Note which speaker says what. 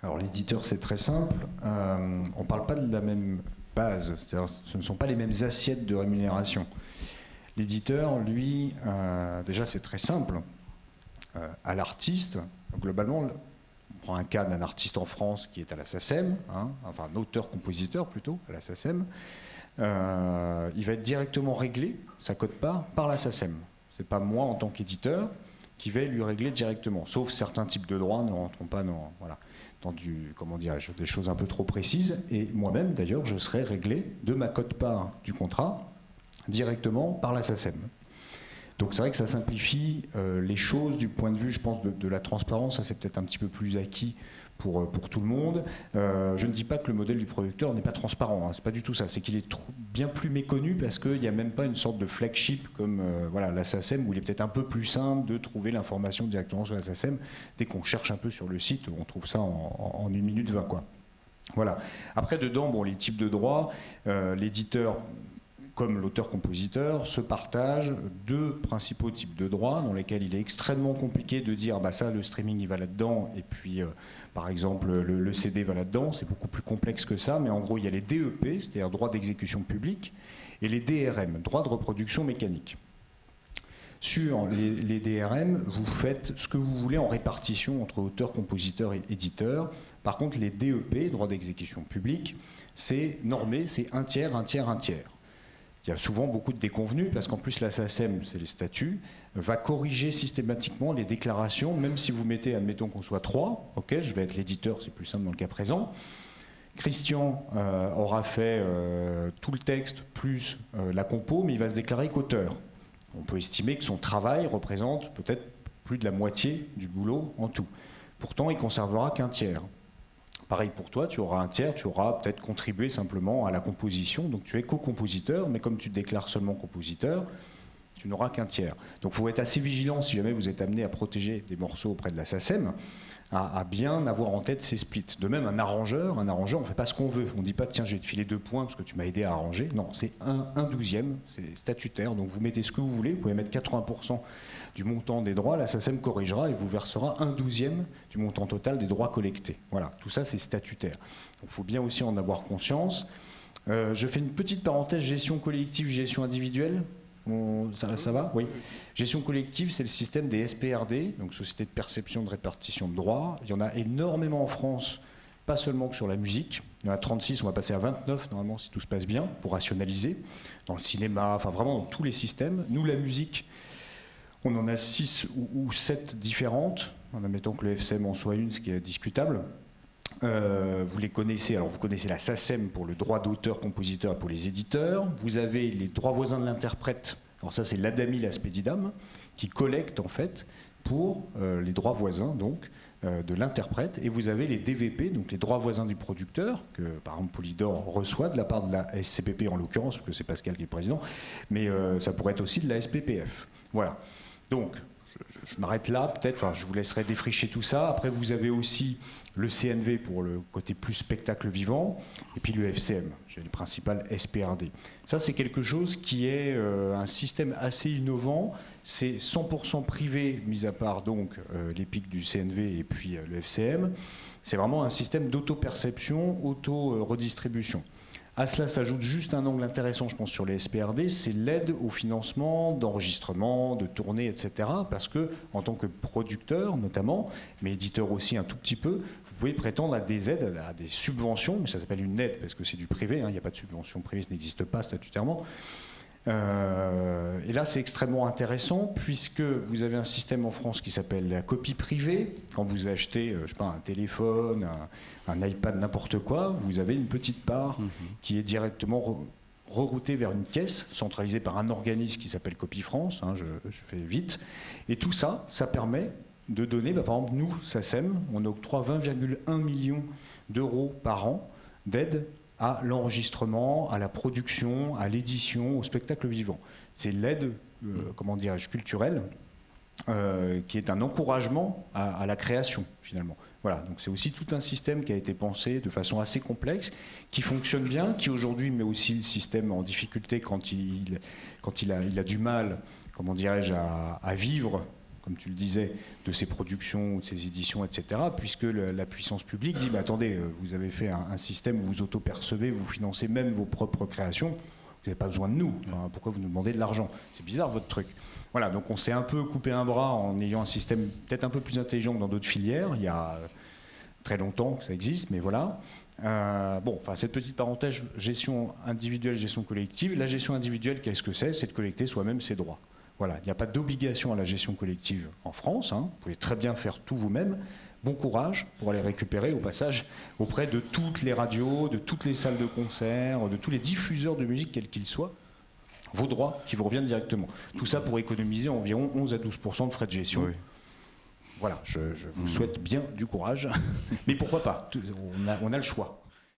Speaker 1: Alors l'éditeur, c'est très simple. On ne parle pas de la même base, c'est-à-dire ce ne sont pas les mêmes assiettes de rémunération. L'éditeur, lui, déjà c'est très simple. À l'artiste, globalement, on prend un cas d'un artiste en France qui est à la SACEM, hein, enfin un auteur-compositeur plutôt, à la SACEM, il va être directement réglé, sa quote-part, par la SACEM. Ce n'est pas moi en tant qu'éditeur qui vais lui régler directement, sauf certains types de droits ne rentrent pas dans, voilà, dans comment dirais-je, des choses un peu trop précises. Et moi-même, d'ailleurs, je serai réglé de ma quote-part du contrat directement par la SACEM. Donc c'est vrai que ça simplifie les choses du point de vue, je pense, de la transparence. Ça, c'est peut-être un petit peu plus acquis pour tout le monde. Je ne dis pas que le modèle du producteur n'est pas transparent, hein, c'est pas du tout ça. C'est qu'il est bien plus méconnu parce qu'il n'y a même pas une sorte de flagship comme voilà, la SACEM, où il est peut-être un peu plus simple de trouver l'information directement sur la SACEM. Dès qu'on cherche un peu sur le site, on trouve ça en 1 minute 20, quoi. Voilà. Après, dedans, bon, les types de droits, l'éditeur comme l'auteur-compositeur, se partagent deux principaux types de droits dans lesquels il est extrêmement compliqué de dire bah ça, le streaming, il va là-dedans, et puis, par exemple, le CD va là-dedans. C'est beaucoup plus complexe que ça, mais en gros, il y a les DEP, c'est-à-dire droits d'exécution publique, et les DRM, droits de reproduction mécanique. Sur les DRM, vous faites ce que vous voulez en répartition entre auteur, compositeur et éditeur. Par contre, les DEP, droits d'exécution publique, c'est normé, c'est un tiers, un tiers, un tiers. Il y a souvent beaucoup de déconvenus, parce qu'en plus la SACEM, c'est les statuts, va corriger systématiquement les déclarations, même si vous mettez, admettons qu'on soit 3, ok, je vais être l'éditeur, c'est plus simple dans le cas présent. Christian aura fait tout le texte plus la compo, mais il va se déclarer qu'auteur. On peut estimer que son travail représente peut-être plus de la moitié du boulot en tout. Pourtant, il conservera qu'un tiers. Pareil pour toi, tu auras un tiers, tu auras peut-être contribué simplement à la composition, donc tu es co-compositeur, mais comme tu te déclares seulement compositeur, tu n'auras qu'un tiers. Donc il faut être assez vigilant si jamais vous êtes amené à protéger des morceaux auprès de la SACEM, à bien avoir en tête ces splits. De même, un arrangeur, on ne fait pas ce qu'on veut. On ne dit pas, tiens, je vais te filer 2 points parce que tu m'as aidé à arranger. Non, c'est un douzième, c'est statutaire, donc vous mettez ce que vous voulez, vous pouvez mettre 80% du montant des droits, la SACEM corrigera et vous versera 1/12 du montant total des droits collectés. Voilà, tout ça c'est statutaire. Il faut bien aussi en avoir conscience. Je fais une petite parenthèse, gestion collective, gestion individuelle. Ça va? Oui. Gestion collective, c'est le système des SPRD, donc Société de perception de répartition de droits. Il y en a énormément en France, pas seulement que sur la musique. Il y en a 36, on va passer à 29 normalement si tout se passe bien, pour rationaliser. Dans le cinéma, enfin vraiment dans tous les systèmes. Nous, la musique, on en a 6 ou 7 différentes, en admettant que le FCM en soit une, ce qui est discutable. Vous les connaissez, alors vous connaissez la SACEM pour le droit d'auteur, compositeur et pour les éditeurs. Vous avez les droits voisins de l'interprète, alors ça c'est l'ADAMI, la Spedidam, qui collecte en fait pour les droits voisins donc de l'interprète. Et vous avez les DVP, donc les droits voisins du producteur, que par exemple Polydor reçoit de la part de la SCPP en l'occurrence, parce que c'est Pascal qui est le président, mais ça pourrait être aussi de la SPPF. Voilà. Donc, je m'arrête là, peut-être, enfin, je vous laisserai défricher tout ça. Après, vous avez aussi le CNV pour le côté plus spectacle vivant, et puis le FCM, j'ai le principal SPRD. Ça, c'est quelque chose qui est un système assez innovant. C'est 100% privé, mis à part donc les pics du CNV et puis le FCM. C'est vraiment un système d'auto-perception, auto-redistribution. À cela s'ajoute juste un angle intéressant, je pense, sur les SPRD, c'est l'aide au financement d'enregistrement, de tournée, etc. Parce que, en tant que producteur notamment, mais éditeur aussi un tout petit peu, vous pouvez prétendre à des aides, à des subventions, mais ça s'appelle une aide parce que c'est du privé, hein, il n'y a pas de subvention privée, ça n'existe pas statutairement. Et là, c'est extrêmement intéressant puisque vous avez un système en France qui s'appelle la copie privée. Quand vous achetez, je sais pas, un téléphone, un iPad, n'importe quoi, vous avez une petite part qui est directement reroutée vers une caisse centralisée par un organisme qui s'appelle Copie France. Hein, je fais vite. Et tout ça, ça permet de donner, bah, par exemple, nous, SACEM, on octroie 20,1 millions d'euros par an d'aide à l'enregistrement, à la production, à l'édition, au spectacle vivant. C'est l'aide, comment dirais-je, culturelle, qui est un encouragement à la création, finalement. Voilà, donc c'est aussi tout un système qui a été pensé de façon assez complexe, qui fonctionne bien, qui aujourd'hui met aussi le système en difficulté quand il a du mal, comment dirais-je, à vivre comme tu le disais, de ses productions, de ses éditions, etc., puisque la puissance publique dit, attendez, vous avez fait un système où vous auto-percevez, vous financez même vos propres créations, vous n'avez pas besoin de nous, enfin, pourquoi vous nous demandez de l'argent? C'est bizarre votre truc. Voilà, donc on s'est un peu coupé un bras en ayant un système peut-être un peu plus intelligent que dans d'autres filières, il y a très longtemps que ça existe, mais voilà. Cette petite parenthèse, gestion individuelle, gestion collective. La gestion individuelle, qu'est-ce que c'est? C'est de collecter soi-même ses droits. Voilà, il n'y a pas d'obligation à la gestion collective en France. Vous pouvez très bien faire tout vous-même. Bon courage pour aller récupérer au passage auprès de toutes les radios, de toutes les salles de concert, de tous les diffuseurs de musique, quels qu'ils soient, vos droits qui vous reviennent directement. Tout ça pour économiser environ 11 à 12% de frais de gestion. Oui. Voilà, je vous souhaite bien du courage. Mais pourquoi pas? On a le choix.